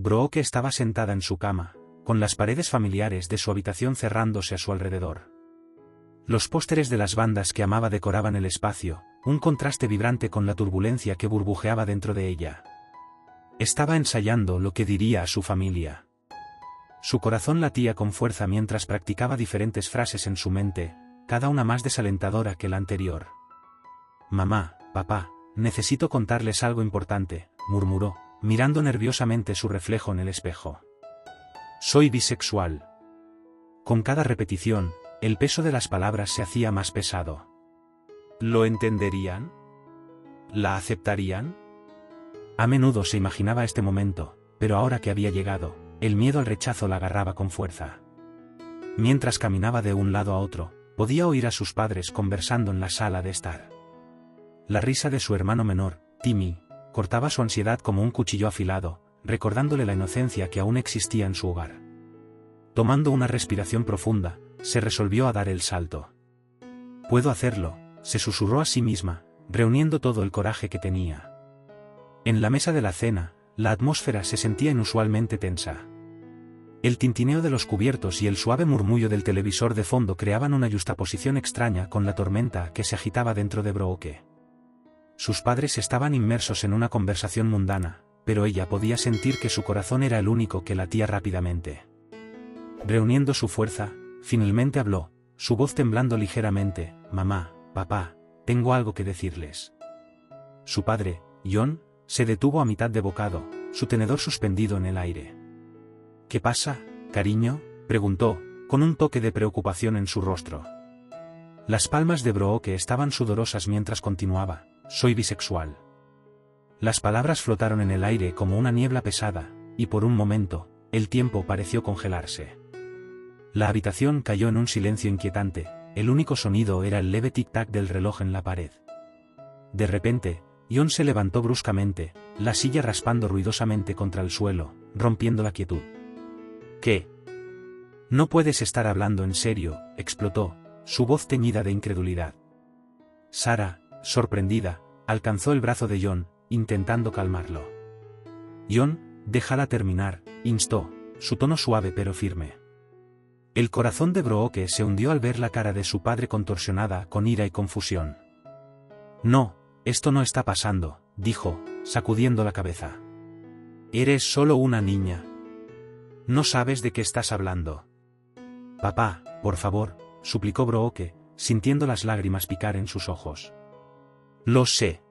Brooke estaba sentada en su cama, con las paredes familiares de su habitación cerrándose a su alrededor. Los pósteres de las bandas que amaba decoraban el espacio, un contraste vibrante con la turbulencia que burbujeaba dentro de ella. Estaba ensayando lo que diría a su familia. Su corazón latía con fuerza mientras practicaba diferentes frases en su mente, cada una más desalentadora que la anterior. «Mamá, papá, necesito contarles algo importante», murmuró, mirando nerviosamente su reflejo en el espejo. «Soy bisexual». Con cada repetición, el peso de las palabras se hacía más pesado. ¿Lo entenderían? ¿La aceptarían? A menudo se imaginaba este momento, pero ahora que había llegado, el miedo al rechazo la agarraba con fuerza. Mientras caminaba de un lado a otro, podía oír a sus padres conversando en la sala de estar. La risa de su hermano menor, Timmy, cortaba su ansiedad como un cuchillo afilado, recordándole la inocencia que aún existía en su hogar. Tomando una respiración profunda, se resolvió a dar el salto. «Puedo hacerlo», se susurró a sí misma, reuniendo todo el coraje que tenía. En la mesa de la cena, la atmósfera se sentía inusualmente tensa. El tintineo de los cubiertos y el suave murmullo del televisor de fondo creaban una yuxtaposición extraña con la tormenta que se agitaba dentro de Brooke. Sus padres estaban inmersos en una conversación mundana, pero ella podía sentir que su corazón era el único que latía rápidamente. Reuniendo su fuerza, finalmente habló, su voz temblando ligeramente: «Mamá, papá, tengo algo que decirles». Su padre, John, se detuvo a mitad de bocado, su tenedor suspendido en el aire. «¿Qué pasa, cariño?», preguntó, con un toque de preocupación en su rostro. Las palmas de Brooke estaban sudorosas mientras continuaba: «Soy bisexual». Las palabras flotaron en el aire como una niebla pesada, y por un momento, el tiempo pareció congelarse. La habitación cayó en un silencio inquietante, el único sonido era el leve tic-tac del reloj en la pared. De repente, John se levantó bruscamente, la silla raspando ruidosamente contra el suelo, rompiendo la quietud. «¿Qué? No puedes estar hablando en serio», explotó, su voz teñida de incredulidad. Sarah, sorprendida, alcanzó el brazo de John, intentando calmarlo. «John, déjala terminar», instó, su tono suave pero firme. El corazón de Brooke se hundió al ver la cara de su padre contorsionada con ira y confusión. «No, esto no está pasando», dijo, sacudiendo la cabeza. «Eres solo una niña. No sabes de qué estás hablando». «Papá, por favor», suplicó Brooke, sintiendo las lágrimas picar en sus ojos. «Lo sé.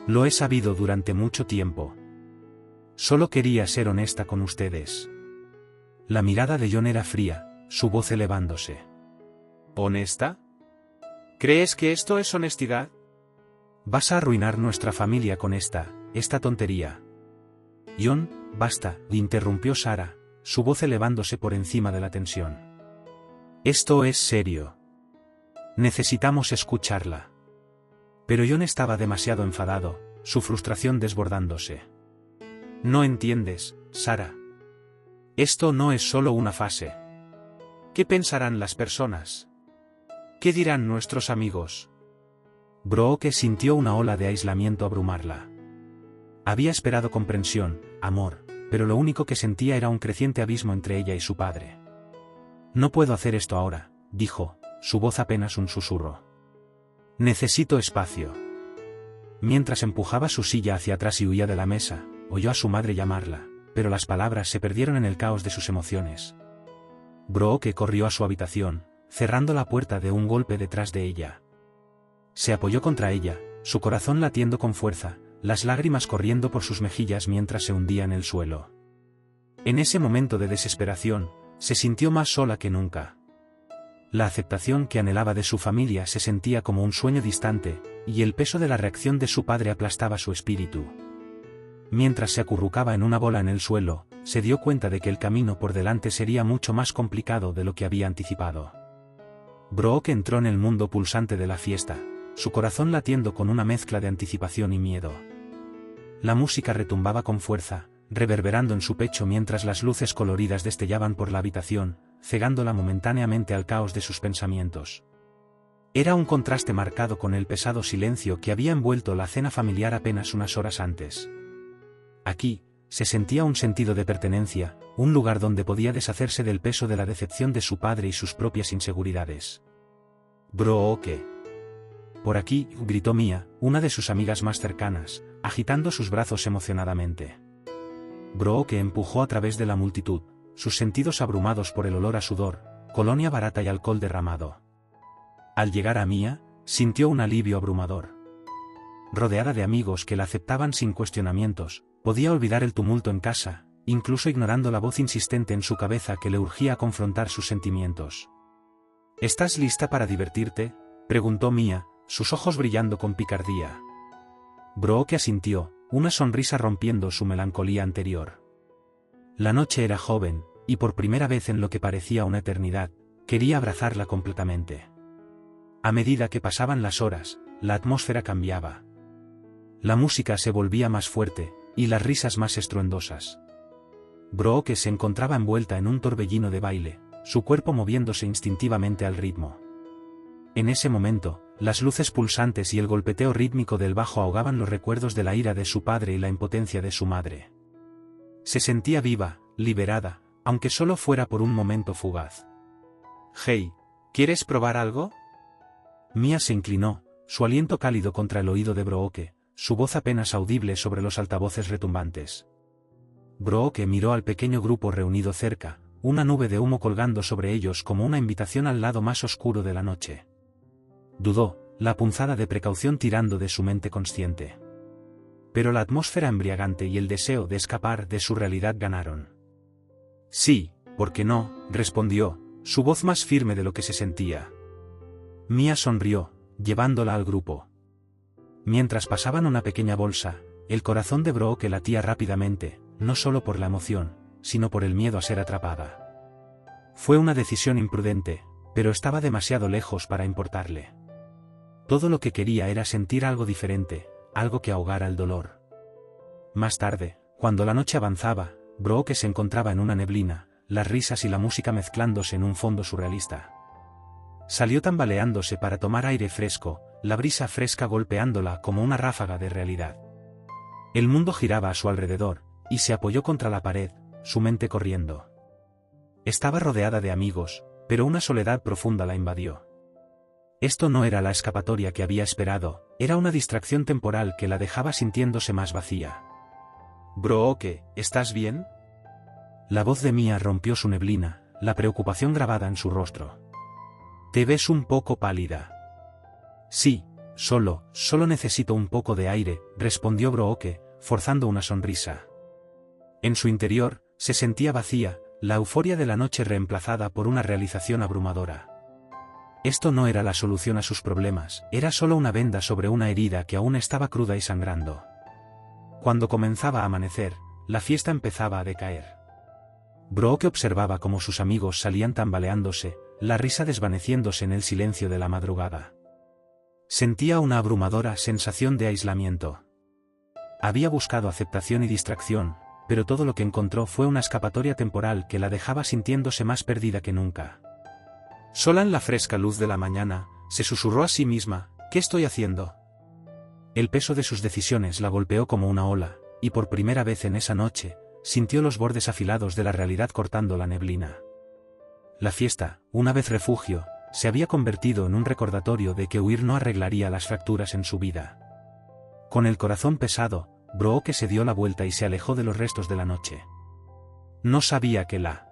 Lo he sabido durante mucho tiempo. Solo quería ser honesta con ustedes». La mirada de John era fría, su voz elevándose. «¿Honesta? ¿Crees que esto es honestidad? Vas a arruinar nuestra familia con esta tontería». «John, basta», le interrumpió Sarah, su voz elevándose por encima de la tensión. «Esto es serio. Necesitamos escucharla». Pero John estaba demasiado enfadado, su frustración desbordándose. «No entiendes, Sarah. Esto no es solo una fase. ¿Qué pensarán las personas? ¿Qué dirán nuestros amigos?» Brooke sintió una ola de aislamiento abrumarla. Había esperado comprensión, amor, pero lo único que sentía era un creciente abismo entre ella y su padre. «No puedo hacer esto ahora», dijo, su voz apenas un susurro. «Necesito espacio». Mientras empujaba su silla hacia atrás y huía de la mesa, oyó a su madre llamarla, pero las palabras se perdieron en el caos de sus emociones. Brooke corrió a su habitación, cerrando la puerta de un golpe detrás de ella. Se apoyó contra ella, su corazón latiendo con fuerza, las lágrimas corriendo por sus mejillas mientras se hundía en el suelo. En ese momento de desesperación, se sintió más sola que nunca. La aceptación que anhelaba de su familia se sentía como un sueño distante, y el peso de la reacción de su padre aplastaba su espíritu. Mientras se acurrucaba en una bola en el suelo, se dio cuenta de que el camino por delante sería mucho más complicado de lo que había anticipado. Brooke entró en el mundo pulsante de la fiesta, su corazón latiendo con una mezcla de anticipación y miedo. La música retumbaba con fuerza, reverberando en su pecho mientras las luces coloridas destellaban por la habitación, cegándola momentáneamente al caos de sus pensamientos. Era un contraste marcado con el pesado silencio que había envuelto la cena familiar apenas unas horas antes. Aquí, se sentía un sentido de pertenencia, un lugar donde podía deshacerse del peso de la decepción de su padre y sus propias inseguridades. «Brooke». «Por aquí», gritó Mia, una de sus amigas más cercanas, agitando sus brazos emocionadamente. Brooke empujó a través de la multitud, sus sentidos abrumados por el olor a sudor, colonia barata y alcohol derramado. Al llegar a Mia, sintió un alivio abrumador. Rodeada de amigos que la aceptaban sin cuestionamientos, podía olvidar el tumulto en casa, incluso ignorando la voz insistente en su cabeza que le urgía a confrontar sus sentimientos. «¿Estás lista para divertirte?», preguntó Mia, sus ojos brillando con picardía. Brooke asintió, una sonrisa rompiendo su melancolía anterior. La noche era joven, y por primera vez en lo que parecía una eternidad, quería abrazarla completamente. A medida que pasaban las horas, la atmósfera cambiaba. La música se volvía más fuerte, y las risas más estruendosas. Brooke se encontraba envuelta en un torbellino de baile, su cuerpo moviéndose instintivamente al ritmo. En ese momento, las luces pulsantes y el golpeteo rítmico del bajo ahogaban los recuerdos de la ira de su padre y la impotencia de su madre. Se sentía viva, liberada, aunque solo fuera por un momento fugaz. «Hey, ¿quieres probar algo?». Mia se inclinó, su aliento cálido contra el oído de Brooke, su voz apenas audible sobre los altavoces retumbantes. Brooke miró al pequeño grupo reunido cerca, una nube de humo colgando sobre ellos como una invitación al lado más oscuro de la noche. Dudó, la punzada de precaución tirando de su mente consciente. Pero la atmósfera embriagante y el deseo de escapar de su realidad ganaron. «Sí, ¿por qué no?», respondió, su voz más firme de lo que se sentía. Mia sonrió, llevándola al grupo. Mientras pasaban una pequeña bolsa, el corazón de Brooke latía rápidamente, no solo por la emoción, sino por el miedo a ser atrapada. Fue una decisión imprudente, pero estaba demasiado lejos para importarle. Todo lo que quería era sentir algo diferente, algo que ahogara el dolor. Más tarde, cuando la noche avanzaba, Brooke se encontraba en una neblina, las risas y la música mezclándose en un fondo surrealista. Salió tambaleándose para tomar aire fresco, la brisa fresca golpeándola como una ráfaga de realidad. El mundo giraba a su alrededor, y se apoyó contra la pared, su mente corriendo. Estaba rodeada de amigos, pero una soledad profunda la invadió. Esto no era la escapatoria que había esperado, era una distracción temporal que la dejaba sintiéndose más vacía. «Brooke, ¿estás bien?». La voz de Mia rompió su neblina, la preocupación grabada en su rostro. «Te ves un poco pálida». «Sí, solo necesito un poco de aire», respondió Brooke, forzando una sonrisa. En su interior, se sentía vacía, la euforia de la noche reemplazada por una realización abrumadora. Esto no era la solución a sus problemas, era solo una venda sobre una herida que aún estaba cruda y sangrando. Cuando comenzaba a amanecer, la fiesta empezaba a decaer. Brooke observaba cómo sus amigos salían tambaleándose, la risa desvaneciéndose en el silencio de la madrugada. Sentía una abrumadora sensación de aislamiento. Había buscado aceptación y distracción, pero todo lo que encontró fue una escapatoria temporal que la dejaba sintiéndose más perdida que nunca. Sola en la fresca luz de la mañana, se susurró a sí misma, «¿Qué estoy haciendo?». El peso de sus decisiones la golpeó como una ola, y por primera vez en esa noche, sintió los bordes afilados de la realidad cortando la neblina. La fiesta, una vez refugio, se había convertido en un recordatorio de que huir no arreglaría las fracturas en su vida. Con el corazón pesado, Brooke se dio la vuelta y se alejó de los restos de la noche. No sabía que la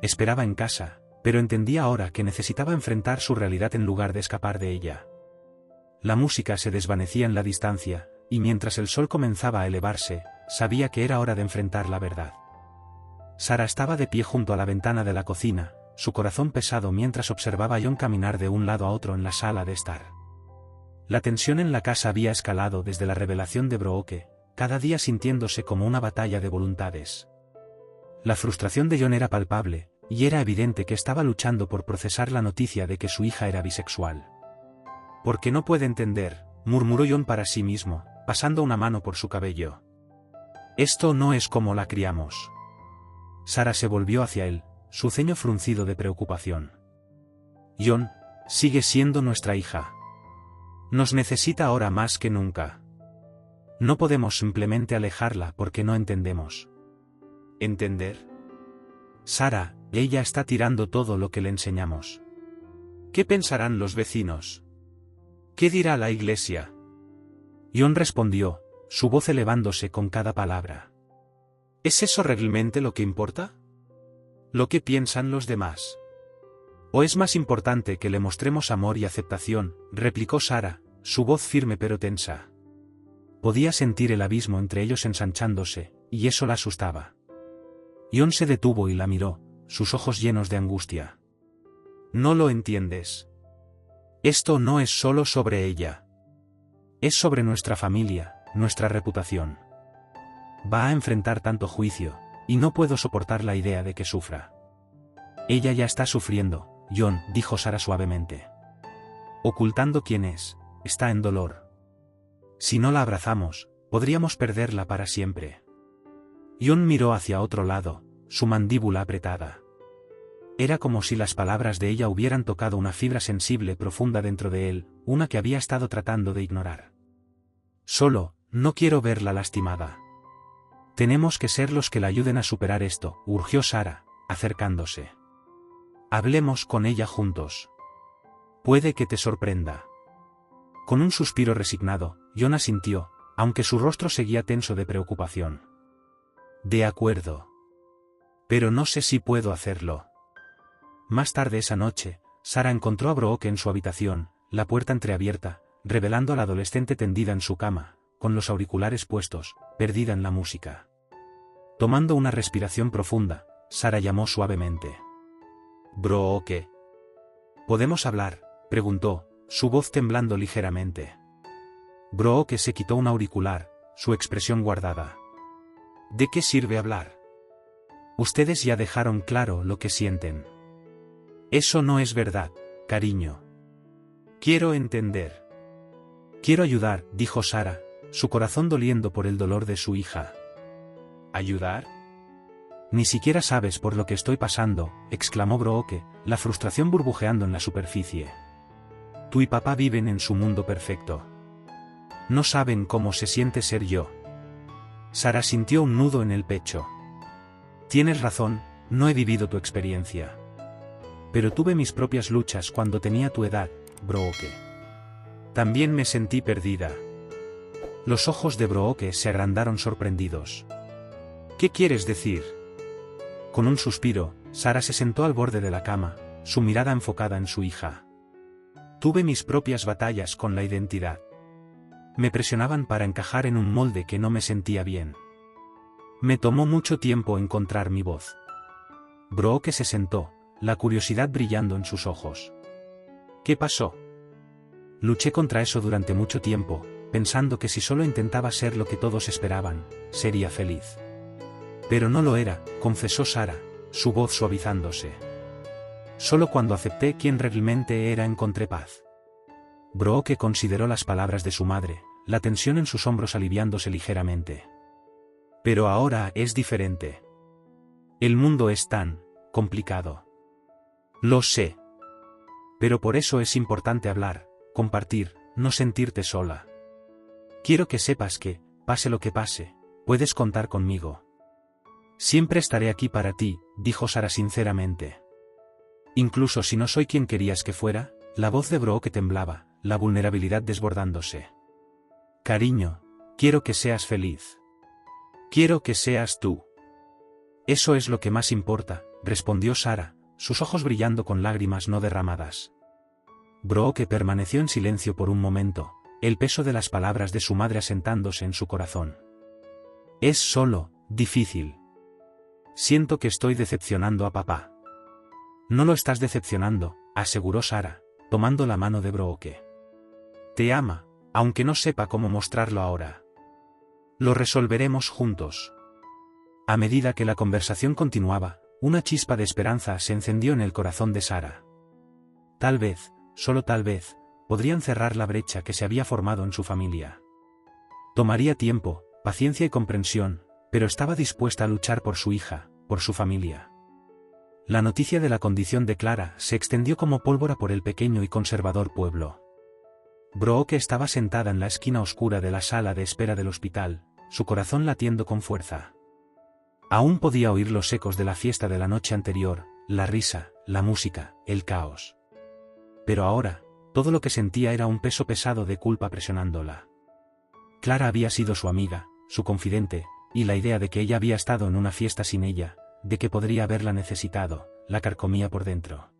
esperaba en casa, pero entendía ahora que necesitaba enfrentar su realidad en lugar de escapar de ella. La música se desvanecía en la distancia, y mientras el sol comenzaba a elevarse, sabía que era hora de enfrentar la verdad. Sara estaba de pie junto a la ventana de la cocina, su corazón pesado mientras observaba a John caminar de un lado a otro en la sala de estar. La tensión en la casa había escalado desde la revelación de Brooke, cada día sintiéndose como una batalla de voluntades. La frustración de John era palpable, y era evidente que estaba luchando por procesar la noticia de que su hija era bisexual. «¿Por qué no puede entender?», murmuró John para sí mismo, pasando una mano por su cabello. «Esto no es como la criamos». Sara se volvió hacia él, su ceño fruncido de preocupación. «John, sigue siendo nuestra hija. Nos necesita ahora más que nunca». No podemos simplemente alejarla porque no entendemos. ¿Entender? Sara, ella está tirando todo lo que le enseñamos. ¿Qué pensarán los vecinos? ¿Qué dirá la iglesia? John respondió, su voz elevándose con cada palabra. ¿Es eso realmente lo que importa? ¿Lo que piensan los demás? ¿O es más importante que le mostremos amor y aceptación?, replicó Sara, su voz firme pero tensa. Podía sentir el abismo entre ellos ensanchándose, y eso la asustaba. John se detuvo y la miró, sus ojos llenos de angustia. No lo entiendes. Esto no es solo sobre ella. Es sobre nuestra familia, nuestra reputación. Va a enfrentar tanto juicio, y no puedo soportar la idea de que sufra. Ella ya está sufriendo, John, dijo Sara suavemente. Ocultando quién es, está en dolor. Si no la abrazamos, podríamos perderla para siempre. John miró hacia otro lado, su mandíbula apretada. Era como si las palabras de ella hubieran tocado una fibra sensible profunda dentro de él, una que había estado tratando de ignorar. Solo, no quiero verla lastimada. Tenemos que ser los que la ayuden a superar esto, urgió Sara, acercándose. Hablemos con ella juntos. Puede que te sorprenda. Con un suspiro resignado, John asintió, aunque su rostro seguía tenso de preocupación. De acuerdo. Pero no sé si puedo hacerlo. Más tarde esa noche, Sara encontró a Brooke en su habitación, la puerta entreabierta, revelando a la adolescente tendida en su cama, con los auriculares puestos, perdida en la música. Tomando una respiración profunda, Sara llamó suavemente. «Brooke». «¿Podemos hablar?», preguntó, su voz temblando ligeramente. Brooke se quitó un auricular, su expresión guardada. «¿De qué sirve hablar? Ustedes ya dejaron claro lo que sienten». «Eso no es verdad, cariño. Quiero entender». «Quiero ayudar», dijo Sara, su corazón doliendo por el dolor de su hija. ¿Ayudar? Ni siquiera sabes por lo que estoy pasando, exclamó Brooke, la frustración burbujeando en la superficie. Tú y papá viven en su mundo perfecto. No saben cómo se siente ser yo. Sara sintió un nudo en el pecho. Tienes razón, no he vivido tu experiencia. Pero tuve mis propias luchas cuando tenía tu edad, Brooke. También me sentí perdida. Los ojos de Brooke se agrandaron sorprendidos. ¿Qué quieres decir? Con un suspiro, Sara se sentó al borde de la cama, su mirada enfocada en su hija. Tuve mis propias batallas con la identidad. Me presionaban para encajar en un molde que no me sentía bien. Me tomó mucho tiempo encontrar mi voz. Brooke se sentó, la curiosidad brillando en sus ojos. ¿Qué pasó? Luché contra eso durante mucho tiempo, pensando que si solo intentaba ser lo que todos esperaban, sería feliz. Pero no lo era, confesó Sara, su voz suavizándose. Solo cuando acepté quién realmente era encontré paz. Brooke consideró las palabras de su madre, la tensión en sus hombros aliviándose ligeramente. Pero ahora es diferente. El mundo es tan complicado. Lo sé. Pero por eso es importante hablar, compartir, no sentirte sola. Quiero que sepas que, pase lo que pase, puedes contar conmigo. Siempre estaré aquí para ti, dijo Sara sinceramente. Incluso si no soy quien querías que fuera, la voz de Brooke temblaba, la vulnerabilidad desbordándose. Cariño, quiero que seas feliz. Quiero que seas tú. Eso es lo que más importa, respondió Sara, sus ojos brillando con lágrimas no derramadas. Brooke permaneció en silencio por un momento, el peso de las palabras de su madre asentándose en su corazón. Es solo, difícil. Siento que estoy decepcionando a papá. No lo estás decepcionando, aseguró Sara, tomando la mano de Brooke. Te ama, aunque no sepa cómo mostrarlo ahora. Lo resolveremos juntos. A medida que la conversación continuaba, una chispa de esperanza se encendió en el corazón de Sara. Tal vez, solo tal vez, podrían cerrar la brecha que se había formado en su familia. Tomaría tiempo, paciencia y comprensión, pero estaba dispuesta a luchar por su hija, por su familia. La noticia de la condición de Clara se extendió como pólvora por el pequeño y conservador pueblo. Brooke estaba sentada en la esquina oscura de la sala de espera del hospital, su corazón latiendo con fuerza. Aún podía oír los ecos de la fiesta de la noche anterior, la risa, la música, el caos. Pero ahora, todo lo que sentía era un peso pesado de culpa presionándola. Clara había sido su amiga, su confidente, y la idea de que ella había estado en una fiesta sin ella, de que podría haberla necesitado, la carcomía por dentro.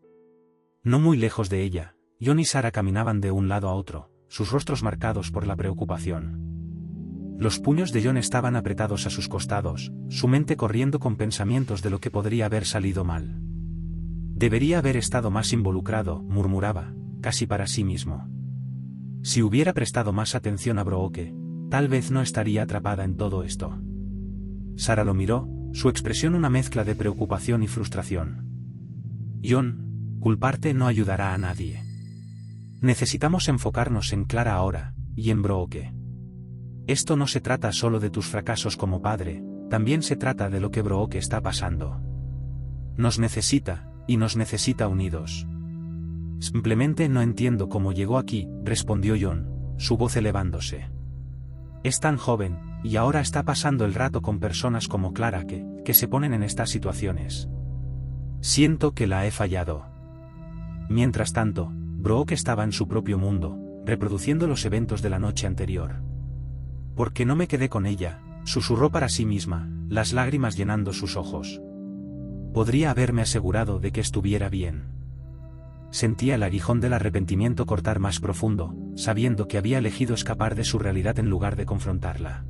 No muy lejos de ella, John y Sarah caminaban de un lado a otro, sus rostros marcados por la preocupación. Los puños de John estaban apretados a sus costados, su mente corriendo con pensamientos de lo que podría haber salido mal. Debería haber estado más involucrado, murmuraba, casi para sí mismo. Si hubiera prestado más atención a Brooke, tal vez no estaría atrapada en todo esto. Sarah lo miró, su expresión una mezcla de preocupación y frustración. John, culparte no ayudará a nadie. Necesitamos enfocarnos en Clara ahora, y en Brooke. Esto no se trata solo de tus fracasos como padre, también se trata de lo que Brooke está pasando. Nos necesita, y nos necesita unidos. Simplemente no entiendo cómo llegó aquí, respondió John, su voz elevándose. Es tan joven, y ahora está pasando el rato con personas como Clara que se ponen en estas situaciones. Siento que la he fallado. Mientras tanto, Brooke estaba en su propio mundo, reproduciendo los eventos de la noche anterior. ¿Por qué no me quedé con ella?, susurró para sí misma, las lágrimas llenando sus ojos. Podría haberme asegurado de que estuviera bien. Sentía el aguijón del arrepentimiento cortar más profundo, sabiendo que había elegido escapar de su realidad en lugar de confrontarla.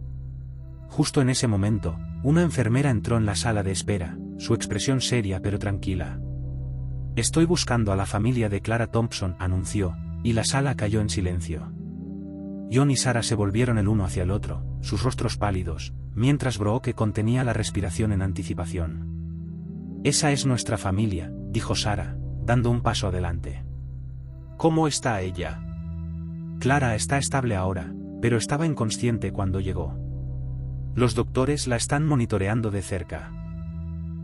Justo en ese momento, una enfermera entró en la sala de espera, su expresión seria pero tranquila. Estoy buscando a la familia de Clara Thompson, anunció, y la sala cayó en silencio. John y Sarah se volvieron el uno hacia el otro, sus rostros pálidos, mientras Brooke contenía la respiración en anticipación. Esa es nuestra familia, dijo Sarah, dando un paso adelante. ¿Cómo está ella? Clara está estable ahora, pero estaba inconsciente cuando llegó. Los doctores la están monitoreando de cerca.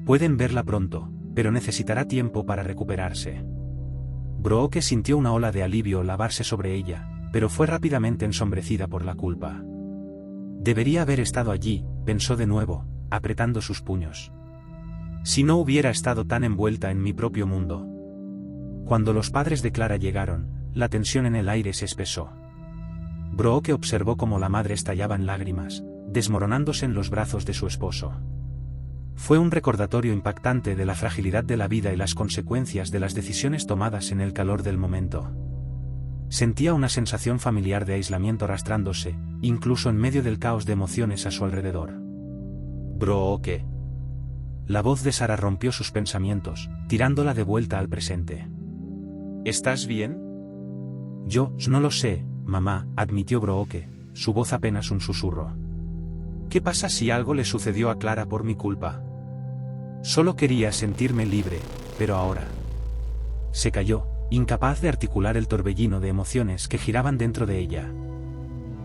Pueden verla pronto, pero necesitará tiempo para recuperarse. Brooke sintió una ola de alivio lavarse sobre ella, pero fue rápidamente ensombrecida por la culpa. Debería haber estado allí, pensó de nuevo, apretando sus puños. Si no hubiera estado tan envuelta en mi propio mundo. Cuando los padres de Clara llegaron, la tensión en el aire se espesó. Brooke observó cómo la madre estallaba en lágrimas, desmoronándose en los brazos de su esposo. Fue un recordatorio impactante de la fragilidad de la vida y las consecuencias de las decisiones tomadas en el calor del momento. Sentía una sensación familiar de aislamiento arrastrándose, incluso en medio del caos de emociones a su alrededor. Brooke. La voz de Sarah rompió sus pensamientos, tirándola de vuelta al presente. ¿Estás bien? Yo no lo sé, mamá, admitió Brooke, su voz apenas un susurro. ¿Qué pasa si algo le sucedió a Clara por mi culpa? Solo quería sentirme libre, pero ahora. Se calló, incapaz de articular el torbellino de emociones que giraban dentro de ella.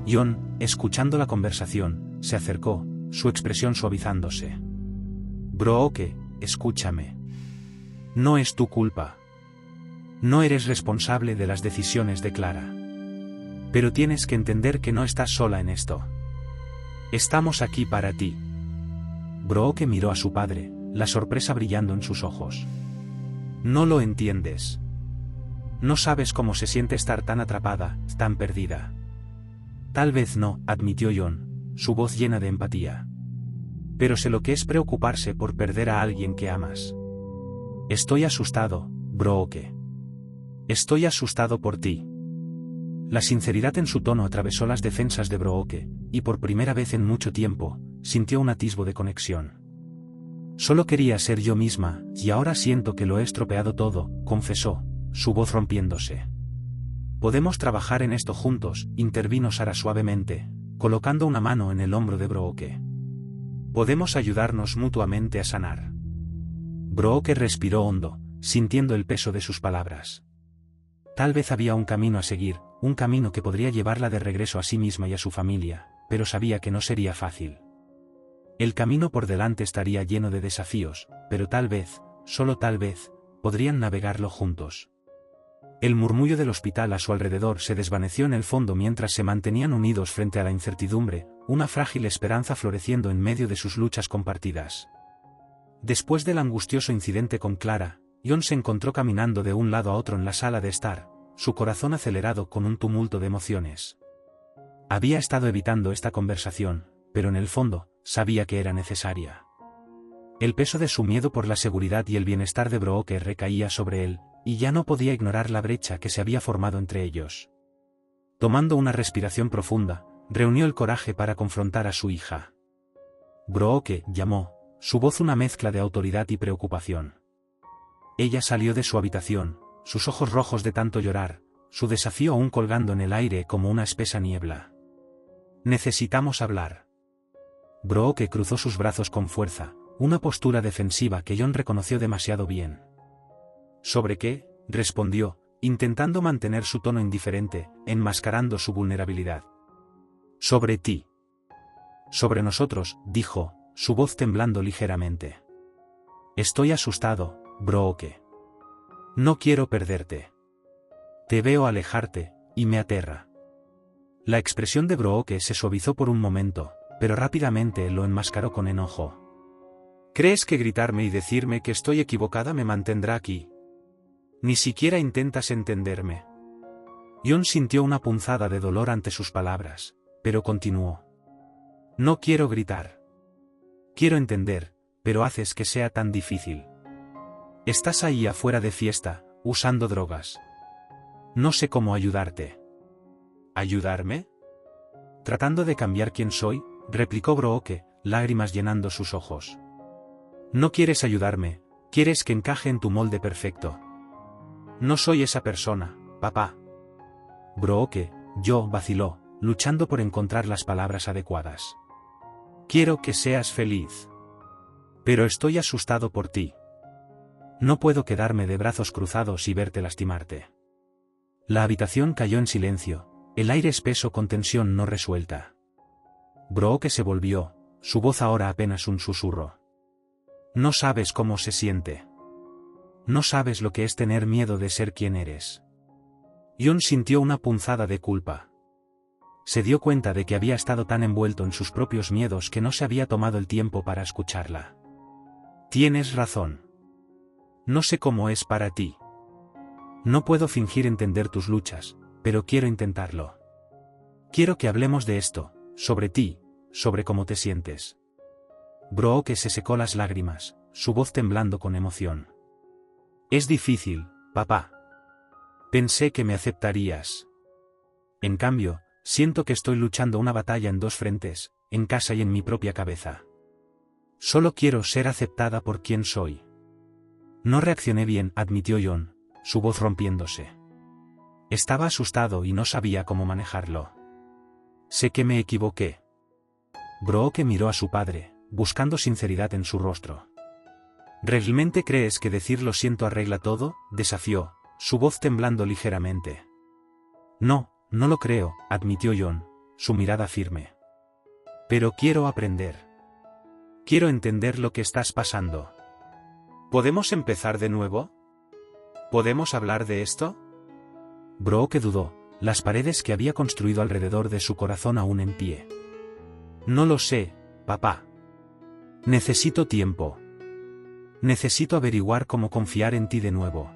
John, escuchando la conversación, se acercó, su expresión suavizándose. Brooke, escúchame. No es tu culpa. No eres responsable de las decisiones de Clara. Pero tienes que entender que no estás sola en esto. Estamos aquí para ti. Brooke miró a su padre, la sorpresa brillando en sus ojos. No lo entiendes. No sabes cómo se siente estar tan atrapada, tan perdida. Tal vez no, admitió John, su voz llena de empatía. Pero sé lo que es preocuparse por perder a alguien que amas. Estoy asustado, Brooke. Estoy asustado por ti. La sinceridad en su tono atravesó las defensas de Brooke, y por primera vez en mucho tiempo, sintió un atisbo de conexión. Solo quería ser yo misma, y ahora siento que lo he estropeado todo, confesó, su voz rompiéndose. Podemos trabajar en esto juntos, intervino Sarah suavemente, colocando una mano en el hombro de Brooke. Podemos ayudarnos mutuamente a sanar. Brooke respiró hondo, sintiendo el peso de sus palabras. Tal vez había un camino a seguir, un camino que podría llevarla de regreso a sí misma y a su familia, pero sabía que no sería fácil. El camino por delante estaría lleno de desafíos, pero tal vez, solo tal vez, podrían navegarlo juntos. El murmullo del hospital a su alrededor se desvaneció en el fondo mientras se mantenían unidos frente a la incertidumbre, una frágil esperanza floreciendo en medio de sus luchas compartidas. Después del angustioso incidente con Clara, Jon se encontró caminando de un lado a otro en la sala de estar, su corazón acelerado con un tumulto de emociones. Había estado evitando esta conversación, pero en el fondo, sabía que era necesaria. El peso de su miedo por la seguridad y el bienestar de Brooke recaía sobre él, y ya no podía ignorar la brecha que se había formado entre ellos. Tomando una respiración profunda, reunió el coraje para confrontar a su hija. Brooke, llamó, su voz una mezcla de autoridad y preocupación. Ella salió de su habitación, sus ojos rojos de tanto llorar, su desafío aún colgando en el aire como una espesa niebla. Necesitamos hablar. Brooke cruzó sus brazos con fuerza, una postura defensiva que Jon reconoció demasiado bien. ¿Sobre qué?, respondió, intentando mantener su tono indiferente, enmascarando su vulnerabilidad. Sobre ti. Sobre nosotros, dijo, su voz temblando ligeramente. Estoy asustado, Brooke. No quiero perderte. Te veo alejarte, y me aterra. La expresión de Brooke se suavizó por un momento, pero rápidamente lo enmascaró con enojo. ¿Crees que gritarme y decirme que estoy equivocada me mantendrá aquí? Ni siquiera intentas entenderme. Jon sintió una punzada de dolor ante sus palabras, pero continuó. No quiero gritar. Quiero entender, pero haces que sea tan difícil. Estás ahí afuera de fiesta, usando drogas. No sé cómo ayudarte. ¿Ayudarme? Tratando de cambiar quién soy, replicó Brooke, lágrimas llenando sus ojos. No quieres ayudarme, quieres que encaje en tu molde perfecto. No soy esa persona, papá. Brooke, vaciló, luchando por encontrar las palabras adecuadas. Quiero que seas feliz. Pero estoy asustado por ti. No puedo quedarme de brazos cruzados y verte lastimarte. La habitación cayó en silencio, el aire espeso con tensión no resuelta. Brooke se volvió, su voz ahora apenas un susurro. No sabes cómo se siente. No sabes lo que es tener miedo de ser quien eres. Jon sintió una punzada de culpa. Se dio cuenta de que había estado tan envuelto en sus propios miedos que no se había tomado el tiempo para escucharla. Tienes razón. No sé cómo es para ti. No puedo fingir entender tus luchas, pero quiero intentarlo. Quiero que hablemos de esto, sobre ti, sobre cómo te sientes. Brooke se secó las lágrimas, su voz temblando con emoción. Es difícil, papá. Pensé que me aceptarías. En cambio, siento que estoy luchando una batalla en dos frentes, en casa y en mi propia cabeza. Solo quiero ser aceptada por quien soy. No reaccioné bien, admitió Jon, su voz rompiéndose. Estaba asustado y no sabía cómo manejarlo. Sé que me equivoqué. Brooke miró a su padre, buscando sinceridad en su rostro. ¿Realmente crees que decir lo siento arregla todo?, desafió, su voz temblando ligeramente. No, no lo creo, admitió Jon, su mirada firme. Pero quiero aprender. Quiero entender lo que estás pasando. ¿Podemos empezar de nuevo? ¿Podemos hablar de esto? Brooke dudó, las paredes que había construido alrededor de su corazón aún en pie. No lo sé, papá. Necesito tiempo. Necesito averiguar cómo confiar en ti de nuevo.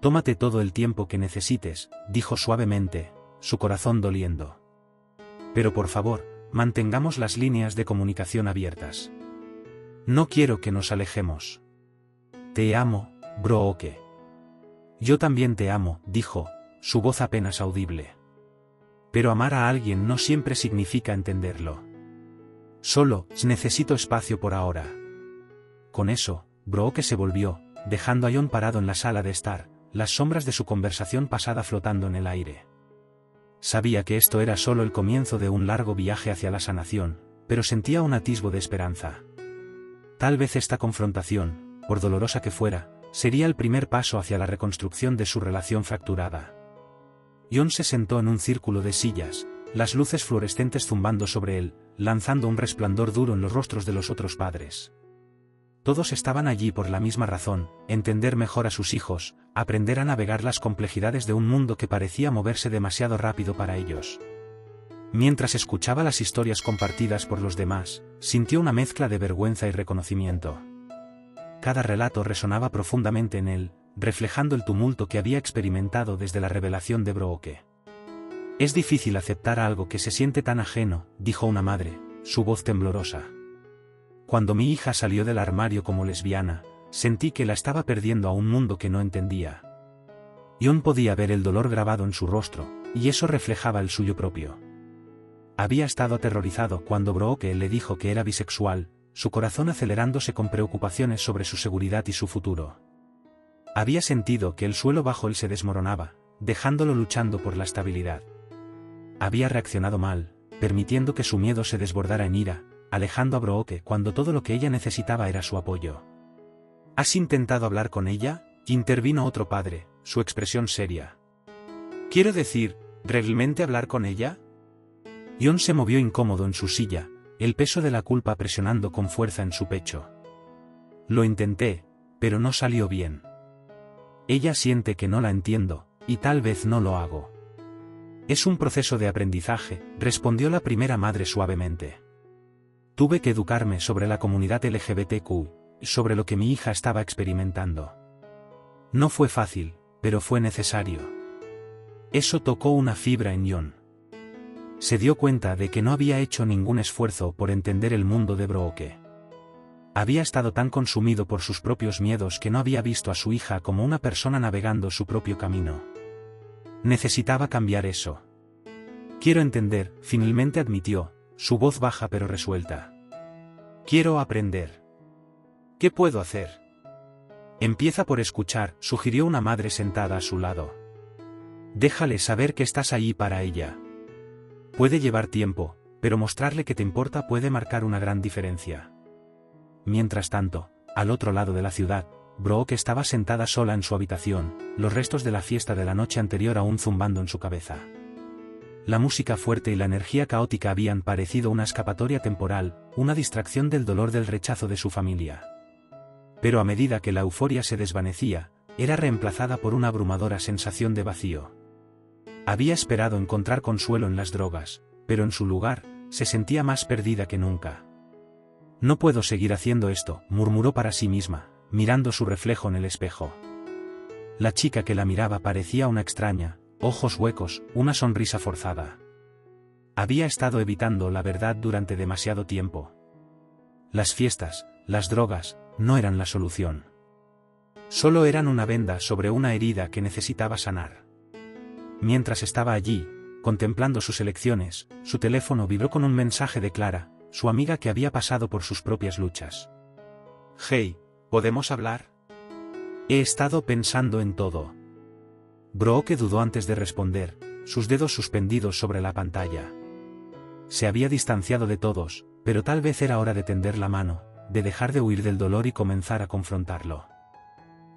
Tómate todo el tiempo que necesites, dijo suavemente, su corazón doliendo. Pero por favor, mantengamos las líneas de comunicación abiertas. No quiero que nos alejemos. Te amo, Brooke. Yo también te amo, dijo, su voz apenas audible. Pero amar a alguien no siempre significa entenderlo. Solo, necesito espacio por ahora. Con eso, Brooke se volvió, dejando a Jon parado en la sala de estar, las sombras de su conversación pasada flotando en el aire. Sabía que esto era solo el comienzo de un largo viaje hacia la sanación, pero sentía un atisbo de esperanza. Tal vez esta confrontación, por dolorosa que fuera, sería el primer paso hacia la reconstrucción de su relación fracturada. Jon se sentó en un círculo de sillas, las luces fluorescentes zumbando sobre él, lanzando un resplandor duro en los rostros de los otros padres. Todos estaban allí por la misma razón: entender mejor a sus hijos, aprender a navegar las complejidades de un mundo que parecía moverse demasiado rápido para ellos. Mientras escuchaba las historias compartidas por los demás, sintió una mezcla de vergüenza y reconocimiento. Cada relato resonaba profundamente en él, reflejando el tumulto que había experimentado desde la revelación de Brooke. «Es difícil aceptar algo que se siente tan ajeno», dijo una madre, su voz temblorosa. «Cuando mi hija salió del armario como lesbiana, sentí que la estaba perdiendo a un mundo que no entendía». Jon podía ver el dolor grabado en su rostro, y eso reflejaba el suyo propio. Había estado aterrorizado cuando Brooke le dijo que era bisexual, su corazón acelerándose con preocupaciones sobre su seguridad y su futuro. Había sentido que el suelo bajo él se desmoronaba, dejándolo luchando por la estabilidad. Había reaccionado mal, permitiendo que su miedo se desbordara en ira, alejando a Brooke cuando todo lo que ella necesitaba era su apoyo. «¿Has intentado hablar con ella?», intervino otro padre, su expresión seria. «Quiero decir, ¿realmente hablar con ella?». Jon se movió incómodo en su silla, el peso de la culpa presionando con fuerza en su pecho. «Lo intenté, pero no salió bien. Ella siente que no la entiendo, y tal vez no lo hago». «Es un proceso de aprendizaje», respondió la primera madre suavemente. «Tuve que educarme sobre la comunidad LGBTQ, sobre lo que mi hija estaba experimentando. No fue fácil, pero fue necesario». Eso tocó una fibra en Jon. Se dio cuenta de que no había hecho ningún esfuerzo por entender el mundo de Brooke. Había estado tan consumido por sus propios miedos que no había visto a su hija como una persona navegando su propio camino. Necesitaba cambiar eso. «Quiero entender», finalmente admitió, su voz baja pero resuelta. «Quiero aprender». «¿Qué puedo hacer?». «Empieza por escuchar», sugirió una madre sentada a su lado. «Déjale saber que estás ahí para ella. Puede llevar tiempo, pero mostrarle que te importa puede marcar una gran diferencia». Mientras tanto, al otro lado de la ciudad, Brooke estaba sentada sola en su habitación, los restos de la fiesta de la noche anterior aún zumbando en su cabeza. La música fuerte y la energía caótica habían parecido una escapatoria temporal, una distracción del dolor del rechazo de su familia. Pero a medida que la euforia se desvanecía, era reemplazada por una abrumadora sensación de vacío. Había esperado encontrar consuelo en las drogas, pero en su lugar, se sentía más perdida que nunca. «No puedo seguir haciendo esto», murmuró para sí misma, mirando su reflejo en el espejo. La chica que la miraba parecía una extraña, ojos huecos, una sonrisa forzada. Había estado evitando la verdad durante demasiado tiempo. Las fiestas, las drogas, no eran la solución. Solo eran una venda sobre una herida que necesitaba sanar. Mientras estaba allí, contemplando sus elecciones, su teléfono vibró con un mensaje de Clara, su amiga que había pasado por sus propias luchas. «Hey, ¿podemos hablar? He estado pensando en todo». Brooke dudó antes de responder, sus dedos suspendidos sobre la pantalla. Se había distanciado de todos, pero tal vez era hora de tender la mano, de dejar de huir del dolor y comenzar a confrontarlo.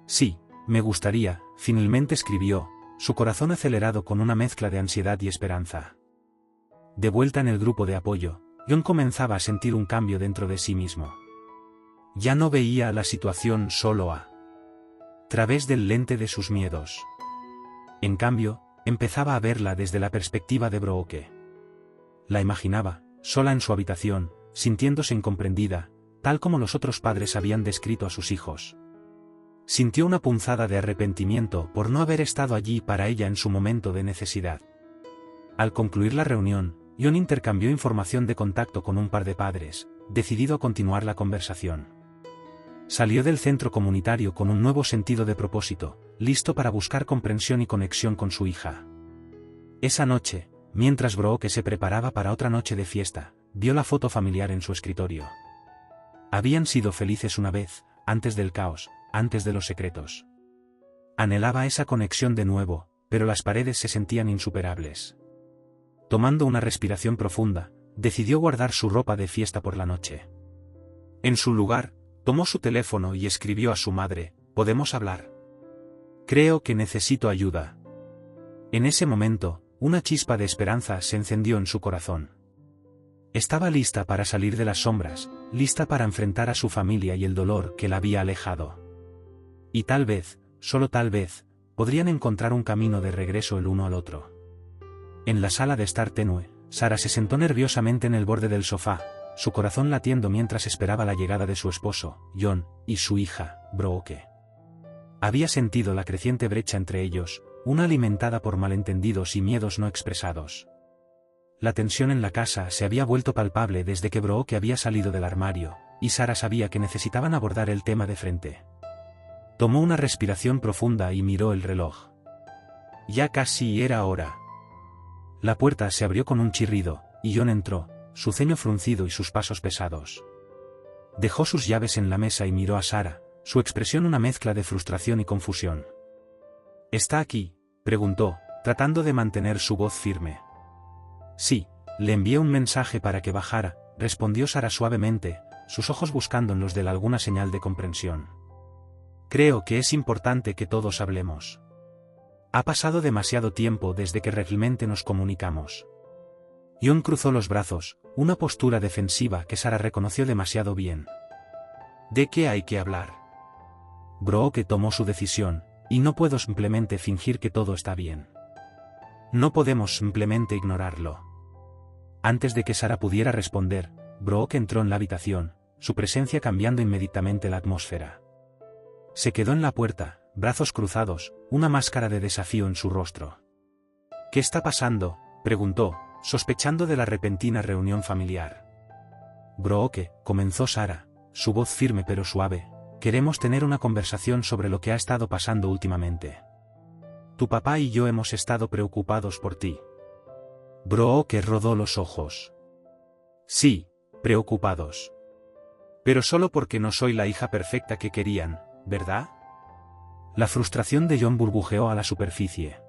«Sí, me gustaría», finalmente escribió, su corazón acelerado con una mezcla de ansiedad y esperanza. De vuelta en el grupo de apoyo, Jon comenzaba a sentir un cambio dentro de sí mismo. Ya no veía la situación solo a través del lente de sus miedos. En cambio, empezaba a verla desde la perspectiva de Brooke. La imaginaba, sola en su habitación, sintiéndose incomprendida, tal como los otros padres habían descrito a sus hijos. Sintió una punzada de arrepentimiento por no haber estado allí para ella en su momento de necesidad. Al concluir la reunión, Jon intercambió información de contacto con un par de padres, decidido a continuar la conversación. Salió del centro comunitario con un nuevo sentido de propósito, listo para buscar comprensión y conexión con su hija. Esa noche, mientras Brooke se preparaba para otra noche de fiesta, vio la foto familiar en su escritorio. Habían sido felices una vez, antes del caos, antes de los secretos. Anhelaba esa conexión de nuevo, pero las paredes se sentían insuperables. Tomando una respiración profunda, decidió guardar su ropa de fiesta por la noche. En su lugar, tomó su teléfono y escribió a su madre: «¿Podemos hablar? Creo que necesito ayuda». En ese momento, una chispa de esperanza se encendió en su corazón. Estaba lista para salir de las sombras, lista para enfrentar a su familia y el dolor que la había alejado. Y tal vez, solo tal vez, podrían encontrar un camino de regreso el uno al otro. En la sala de estar tenue, Sara se sentó nerviosamente en el borde del sofá, su corazón latiendo mientras esperaba la llegada de su esposo, John, y su hija, Brooke. Había sentido la creciente brecha entre ellos, una alimentada por malentendidos y miedos no expresados. La tensión en la casa se había vuelto palpable desde que Brooke había salido del armario, y Sara sabía que necesitaban abordar el tema de frente. Tomó una respiración profunda y miró el reloj. Ya casi era hora. La puerta se abrió con un chirrido, y John entró, su ceño fruncido y sus pasos pesados. Dejó sus llaves en la mesa y miró a Sara, su expresión una mezcla de frustración y confusión. ¿Está aquí?, preguntó, tratando de mantener su voz firme. Sí, le envié un mensaje para que bajara, respondió Sara suavemente, sus ojos buscando en los de él alguna señal de comprensión. Creo que es importante que todos hablemos. Ha pasado demasiado tiempo desde que realmente nos comunicamos. John cruzó los brazos, una postura defensiva que Sara reconoció demasiado bien. ¿De qué hay que hablar? Brooke tomó su decisión, y no puedo simplemente fingir que todo está bien. No podemos simplemente ignorarlo. Antes de que Sara pudiera responder, Brooke entró en la habitación, su presencia cambiando inmediatamente la atmósfera. Se quedó en la puerta, brazos cruzados, una máscara de desafío en su rostro. ¿Qué está pasando?, preguntó, sospechando de la repentina reunión familiar. Brooke, comenzó Sara, su voz firme pero suave, queremos tener una conversación sobre lo que ha estado pasando últimamente. Tu papá y yo hemos estado preocupados por ti. Brooke rodó los ojos. Sí, preocupados. Pero solo porque no soy la hija perfecta que querían, ¿verdad? La frustración de John burbujeó a la superficie.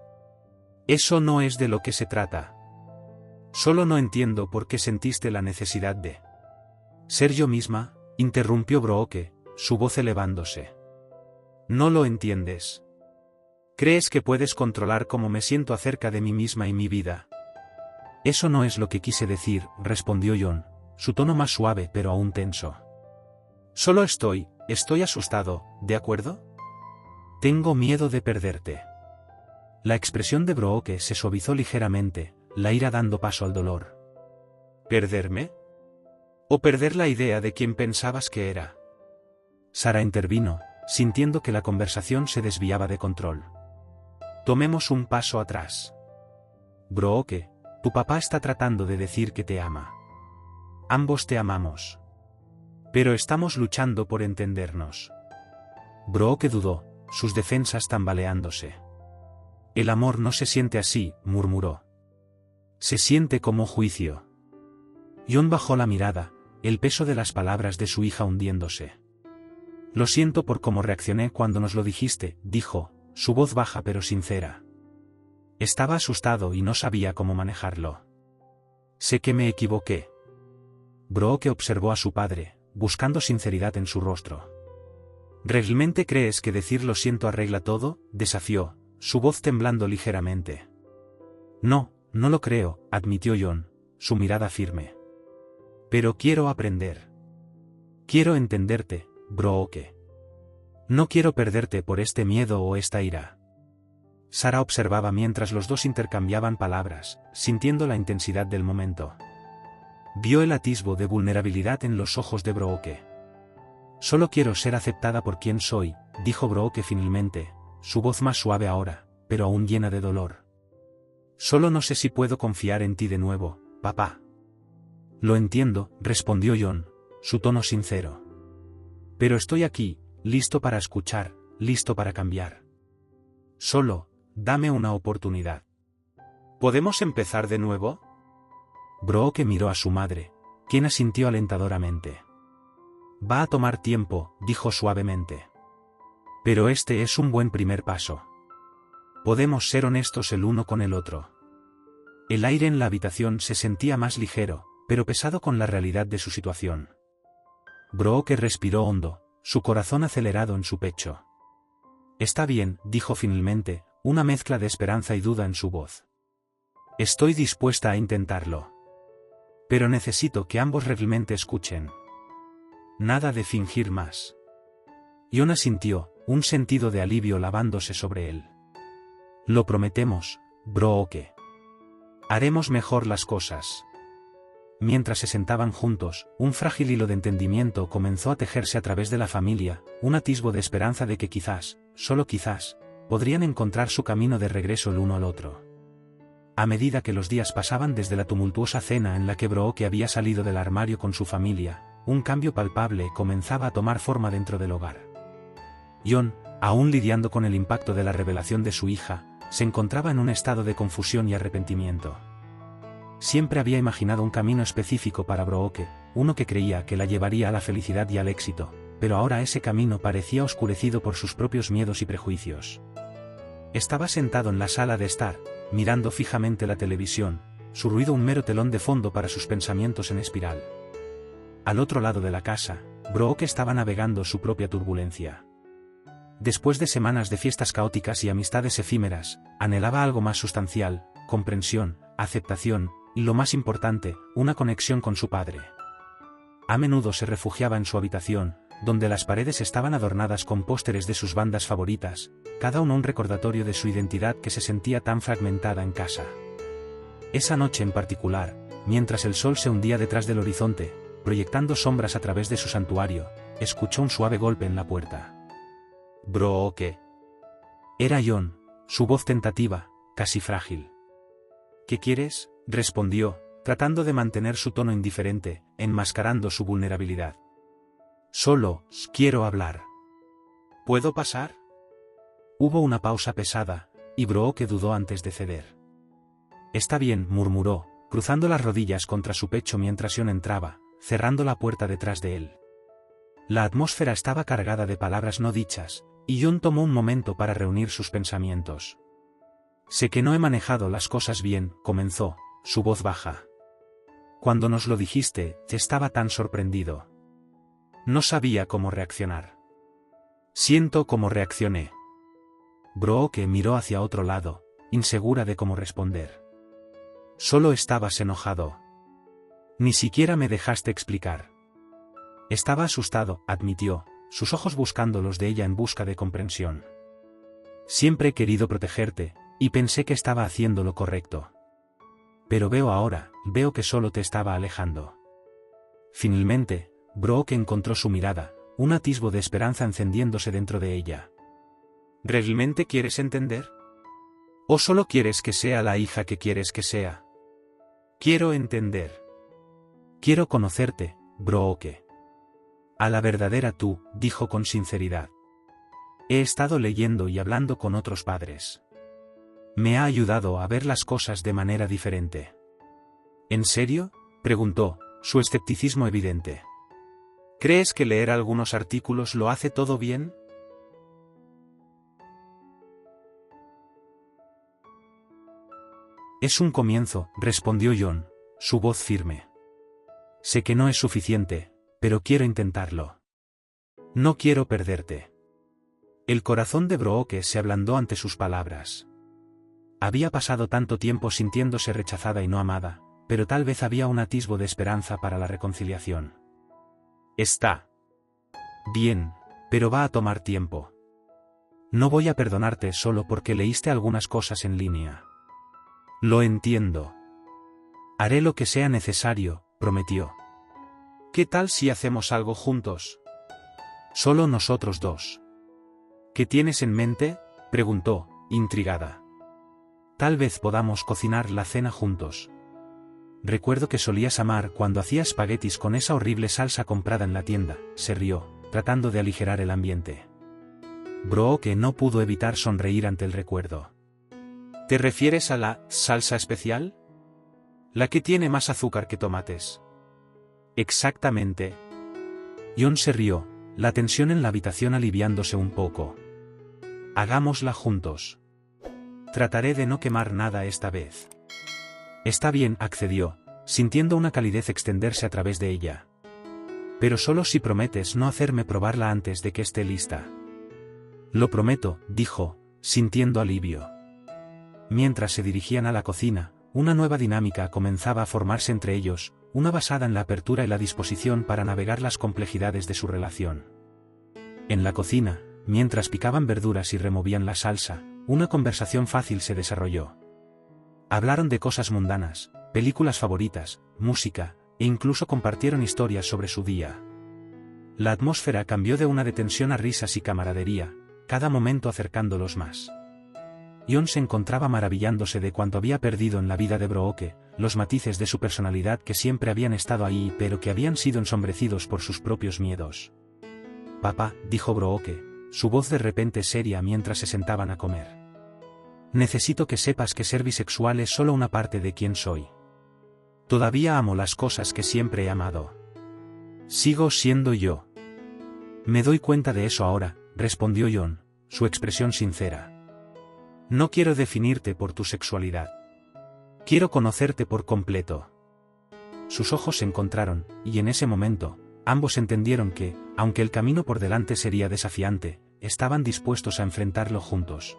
Eso no es de lo que se trata. Solo no entiendo por qué sentiste la necesidad de ser yo misma, interrumpió Brooke, su voz elevándose. No lo entiendes. ¿Crees que puedes controlar cómo me siento acerca de mí misma y mi vida? Eso no es lo que quise decir, respondió John, su tono más suave pero aún tenso. Solo estoy asustado, ¿de acuerdo? Tengo miedo de perderte. La expresión de Brooke se suavizó ligeramente, la ira dando paso al dolor. ¿Perderme? ¿O perder la idea de quien pensabas que era? Sara intervino, sintiendo que la conversación se desviaba de control. Tomemos un paso atrás. Brooke, tu papá está tratando de decir que te ama. Ambos te amamos. Pero estamos luchando por entendernos. Brooke dudó, sus defensas tambaleándose. El amor no se siente así, murmuró. Se siente como juicio. John bajó la mirada, el peso de las palabras de su hija hundiéndose. Lo siento por cómo reaccioné cuando nos lo dijiste, dijo, su voz baja pero sincera. Estaba asustado y no sabía cómo manejarlo. Sé que me equivoqué. Brooke observó a su padre, buscando sinceridad en su rostro. ¿Realmente crees que decir lo siento arregla todo?, desafió, su voz temblando ligeramente. No, no lo creo, admitió John, su mirada firme. Pero quiero aprender. Quiero entenderte, Brooke. No quiero perderte por este miedo o esta ira. Sara observaba mientras los dos intercambiaban palabras, sintiendo la intensidad del momento. Vio el atisbo de vulnerabilidad en los ojos de Brooke. Solo quiero ser aceptada por quien soy, dijo Brooke finalmente, su voz más suave ahora, pero aún llena de dolor. Solo no sé si puedo confiar en ti de nuevo, papá. Lo entiendo, respondió John, su tono sincero. Pero estoy aquí, listo para escuchar, listo para cambiar. Solo, dame una oportunidad. ¿Podemos empezar de nuevo? Brooke miró a su madre, quien asintió alentadoramente. Va a tomar tiempo, dijo suavemente. Pero este es un buen primer paso. Podemos ser honestos el uno con el otro. El aire en la habitación se sentía más ligero, pero pesado con la realidad de su situación. Brooke respiró hondo, su corazón acelerado en su pecho. Está bien, dijo finalmente, una mezcla de esperanza y duda en su voz. Estoy dispuesta a intentarlo. Pero necesito que ambos realmente escuchen. Nada de fingir más. Jon asintió, un sentido de alivio lavándose sobre él. Lo prometemos, Brooke. Haremos mejor las cosas. Mientras se sentaban juntos, un frágil hilo de entendimiento comenzó a tejerse a través de la familia, un atisbo de esperanza de que quizás, solo quizás, podrían encontrar su camino de regreso el uno al otro. A medida que los días pasaban desde la tumultuosa cena en la que Brooke había salido del armario con su familia, un cambio palpable comenzaba a tomar forma dentro del hogar. Jon, aún lidiando con el impacto de la revelación de su hija, se encontraba en un estado de confusión y arrepentimiento. Siempre había imaginado un camino específico para Brooke, uno que creía que la llevaría a la felicidad y al éxito, pero ahora ese camino parecía oscurecido por sus propios miedos y prejuicios. Estaba sentado en la sala de estar, mirando fijamente la televisión, su ruido un mero telón de fondo para sus pensamientos en espiral. Al otro lado de la casa, Brooke estaba navegando su propia turbulencia. Después de semanas de fiestas caóticas y amistades efímeras, anhelaba algo más sustancial, comprensión, aceptación, y lo más importante, una conexión con su padre. A menudo se refugiaba en su habitación, donde las paredes estaban adornadas con pósteres de sus bandas favoritas, cada uno un recordatorio de su identidad que se sentía tan fragmentada en casa. Esa noche en particular, mientras el sol se hundía detrás del horizonte, proyectando sombras a través de su santuario, escuchó un suave golpe en la puerta. «Brooke». Era Jon, su voz tentativa, casi frágil. «¿Qué quieres?», respondió, tratando de mantener su tono indiferente, enmascarando su vulnerabilidad. «Solo, quiero hablar». «¿Puedo pasar?». Hubo una pausa pesada, y Brooke dudó antes de ceder. «Está bien», murmuró, cruzando las rodillas contra su pecho mientras Jon entraba, cerrando la puerta detrás de él. La atmósfera estaba cargada de palabras no dichas, y Jon tomó un momento para reunir sus pensamientos. «Sé que no he manejado las cosas bien», comenzó, su voz baja. «Cuando nos lo dijiste, estaba tan sorprendido. No sabía cómo reaccionar. Siento cómo reaccioné». Brooke miró hacia otro lado, insegura de cómo responder. «Solo estabas enojado. Ni siquiera me dejaste explicar». Estaba asustado, admitió, sus ojos buscando los de ella en busca de comprensión. «Siempre he querido protegerte, y pensé que estaba haciendo lo correcto. Pero veo que solo te estaba alejando». Finalmente, Brooke encontró su mirada, un atisbo de esperanza encendiéndose dentro de ella. «¿Realmente quieres entender? ¿O solo quieres que sea la hija que quieres que sea?». «Quiero entender. Quiero conocerte, Brooke. A la verdadera tú», dijo con sinceridad. «He estado leyendo y hablando con otros padres. Me ha ayudado a ver las cosas de manera diferente». «¿En serio?», preguntó, su escepticismo evidente. «¿Crees que leer algunos artículos lo hace todo bien?». «Es un comienzo», respondió Jon, su voz firme. «Sé que no es suficiente, pero quiero intentarlo. No quiero perderte». El corazón de Brooke se ablandó ante sus palabras. Había pasado tanto tiempo sintiéndose rechazada y no amada, pero tal vez había un atisbo de esperanza para la reconciliación. «Está bien, pero va a tomar tiempo. No voy a perdonarte solo porque leíste algunas cosas en línea». «Lo entiendo. Haré lo que sea necesario», prometió. «¿Qué tal si hacemos algo juntos? Solo nosotros dos». «¿Qué tienes en mente?», preguntó, intrigada. «Tal vez podamos cocinar la cena juntos. Recuerdo que solías amar cuando hacía espaguetis con esa horrible salsa comprada en la tienda», se rió, tratando de aligerar el ambiente. Brooke no pudo evitar sonreír ante el recuerdo. «¿Te refieres a la salsa especial? La que tiene más azúcar que tomates». «Exactamente». Jon se rió, la tensión en la habitación aliviándose un poco. «Hagámosla juntos. Trataré de no quemar nada esta vez». «Está bien», accedió, sintiendo una calidez extenderse a través de ella. «Pero solo si prometes no hacerme probarla antes de que esté lista». «Lo prometo», dijo, sintiendo alivio. Mientras se dirigían a la cocina, una nueva dinámica comenzaba a formarse entre ellos, una basada en la apertura y la disposición para navegar las complejidades de su relación. En la cocina, mientras picaban verduras y removían la salsa, una conversación fácil se desarrolló. Hablaron de cosas mundanas, películas favoritas, música, e incluso compartieron historias sobre su día. La atmósfera cambió de una de tensión a risas y camaradería, cada momento acercándolos más. Jon se encontraba maravillándose de cuanto había perdido en la vida de Brooke, los matices de su personalidad que siempre habían estado ahí pero que habían sido ensombrecidos por sus propios miedos. «Papá», dijo Brooke, su voz de repente seria mientras se sentaban a comer. «Necesito que sepas que ser bisexual es solo una parte de quién soy. Todavía amo las cosas que siempre he amado. Sigo siendo yo». «Me doy cuenta de eso ahora», respondió Jon, su expresión sincera. «No quiero definirte por tu sexualidad. Quiero conocerte por completo». Sus ojos se encontraron, y en ese momento, ambos entendieron que, aunque el camino por delante sería desafiante, estaban dispuestos a enfrentarlo juntos.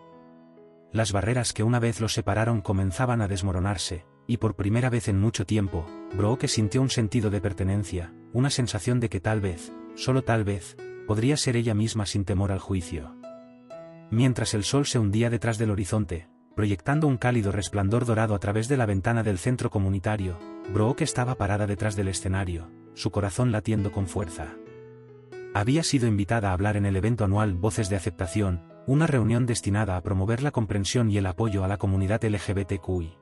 Las barreras que una vez los separaron comenzaban a desmoronarse, y por primera vez en mucho tiempo, Brooke sintió un sentido de pertenencia, una sensación de que tal vez, solo tal vez, podría ser ella misma sin temor al juicio. Mientras el sol se hundía detrás del horizonte, proyectando un cálido resplandor dorado a través de la ventana del centro comunitario, Brooke estaba parada detrás del escenario, su corazón latiendo con fuerza. Había sido invitada a hablar en el evento anual Voces de Aceptación, una reunión destinada a promover la comprensión y el apoyo a la comunidad LGBTQI.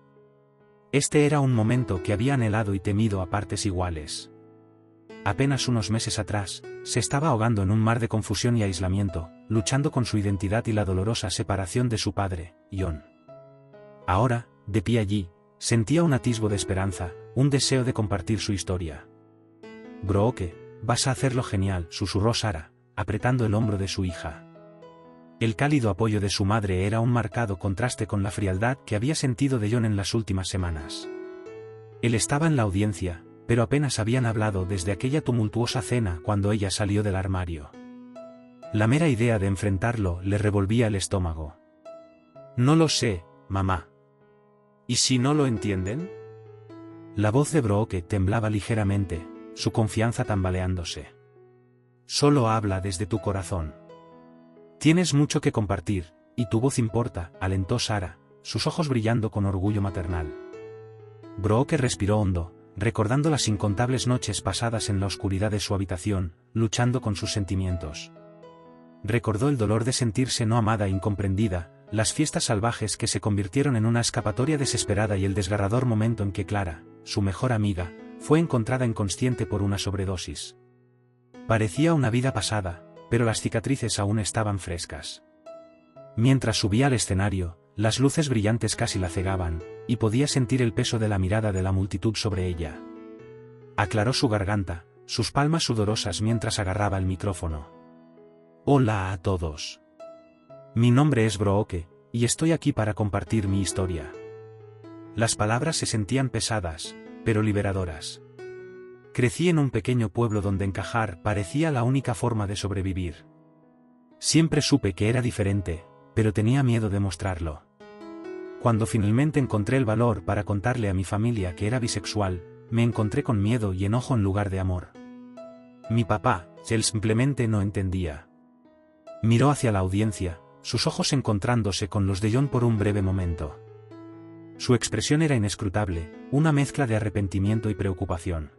Este era un momento que había anhelado y temido a partes iguales. Apenas unos meses atrás, se estaba ahogando en un mar de confusión y aislamiento, luchando con su identidad y la dolorosa separación de su padre, Jon. Ahora, de pie allí, sentía un atisbo de esperanza, un deseo de compartir su historia. «Brooke, vas a hacerlo genial», susurró Sarah, apretando el hombro de su hija. El cálido apoyo de su madre era un marcado contraste con la frialdad que había sentido de Jon en las últimas semanas. Él estaba en la audiencia, pero apenas habían hablado desde aquella tumultuosa cena cuando ella salió del armario. La mera idea de enfrentarlo le revolvía el estómago. «No lo sé, mamá». «¿Y si no lo entienden?». La voz de Brooke temblaba ligeramente, su confianza tambaleándose. «Solo habla desde tu corazón. Tienes mucho que compartir, y tu voz importa», alentó Sarah, sus ojos brillando con orgullo maternal. Brooke respiró hondo, recordando las incontables noches pasadas en la oscuridad de su habitación, luchando con sus sentimientos. Recordó el dolor de sentirse no amada e incomprendida, las fiestas salvajes que se convirtieron en una escapatoria desesperada y el desgarrador momento en que Clara, su mejor amiga, fue encontrada inconsciente por una sobredosis. Parecía una vida pasada, pero las cicatrices aún estaban frescas. Mientras subía al escenario, las luces brillantes casi la cegaban, y podía sentir el peso de la mirada de la multitud sobre ella. Aclaró su garganta, sus palmas sudorosas mientras agarraba el micrófono. «Hola a todos. Mi nombre es Brooke, y estoy aquí para compartir mi historia». Las palabras se sentían pesadas, pero liberadoras. «Crecí en un pequeño pueblo donde encajar parecía la única forma de sobrevivir. Siempre supe que era diferente, pero tenía miedo de mostrarlo. Cuando finalmente encontré el valor para contarle a mi familia que era bisexual, me encontré con miedo y enojo en lugar de amor. Mi papá, él simplemente no entendía». Miró hacia la audiencia, sus ojos encontrándose con los de Jon por un breve momento. Su expresión era inescrutable, una mezcla de arrepentimiento y preocupación.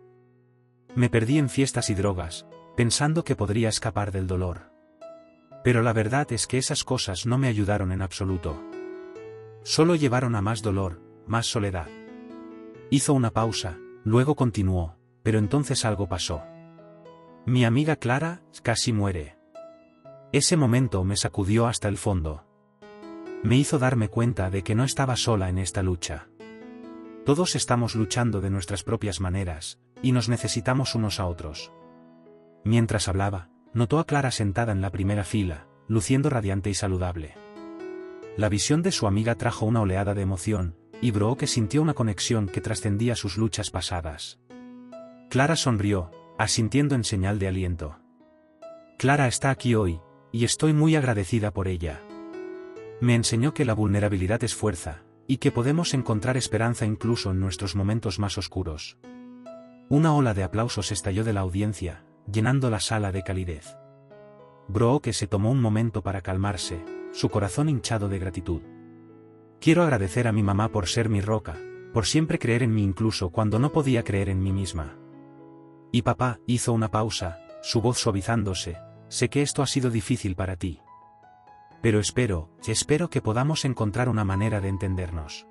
«Me perdí en fiestas y drogas, pensando que podría escapar del dolor. Pero la verdad es que esas cosas no me ayudaron en absoluto. Solo llevaron a más dolor, más soledad». Hizo una pausa, luego continuó, «pero entonces algo pasó. Mi amiga Clara casi muere. Ese momento me sacudió hasta el fondo. Me hizo darme cuenta de que no estaba sola en esta lucha. Todos estamos luchando de nuestras propias maneras, y nos necesitamos unos a otros». Mientras hablaba, notó a Clara sentada en la primera fila, luciendo radiante y saludable. La visión de su amiga trajo una oleada de emoción, y Brooke sintió una conexión que trascendía sus luchas pasadas. Clara sonrió, asintiendo en señal de aliento. «Clara está aquí hoy, y estoy muy agradecida por ella. Me enseñó que la vulnerabilidad es fuerza, y que podemos encontrar esperanza incluso en nuestros momentos más oscuros. Una ola de aplausos estalló de la audiencia, llenando la sala de calidez. Brooke se tomó un momento para calmarse, su corazón hinchado de gratitud. Quiero agradecer a mi mamá por ser mi roca, por siempre creer en mí incluso cuando no podía creer en mí misma. Y papá, hizo una pausa, su voz suavizándose, sé que esto ha sido difícil para ti. Pero espero que podamos encontrar una manera de entendernos.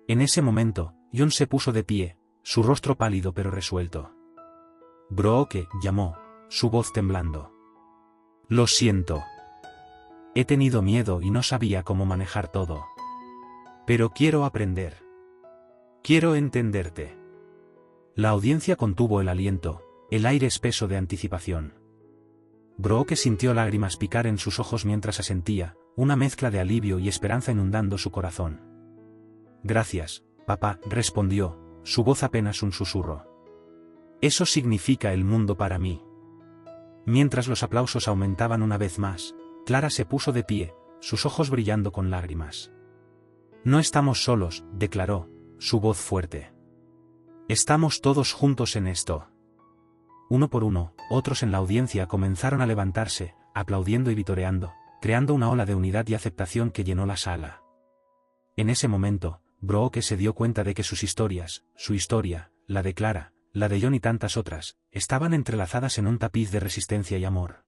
En ese momento, John se puso de pie, su rostro pálido pero resuelto. Brooke, llamó, su voz temblando. Lo siento. He tenido miedo y no sabía cómo manejar todo. Pero quiero aprender. Quiero entenderte. La audiencia contuvo el aliento, el aire espeso de anticipación. Brooke sintió lágrimas picar en sus ojos mientras asentía, una mezcla de alivio y esperanza inundando su corazón. Gracias, papá, respondió, su voz apenas un susurro. Eso significa el mundo para mí. Mientras los aplausos aumentaban una vez más, Clara se puso de pie, sus ojos brillando con lágrimas. No estamos solos, declaró, su voz fuerte. Estamos todos juntos en esto. Uno por uno, otros en la audiencia comenzaron a levantarse, aplaudiendo y vitoreando, creando una ola de unidad y aceptación que llenó la sala. En ese momento, Brooke se dio cuenta de que sus historias, su historia, la de Clara, la de John y tantas otras, estaban entrelazadas en un tapiz de resistencia y amor.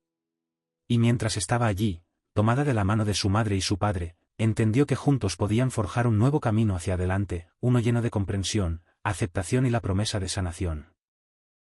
Y mientras estaba allí, tomada de la mano de su madre y su padre, entendió que juntos podían forjar un nuevo camino hacia adelante, uno lleno de comprensión, aceptación y la promesa de sanación.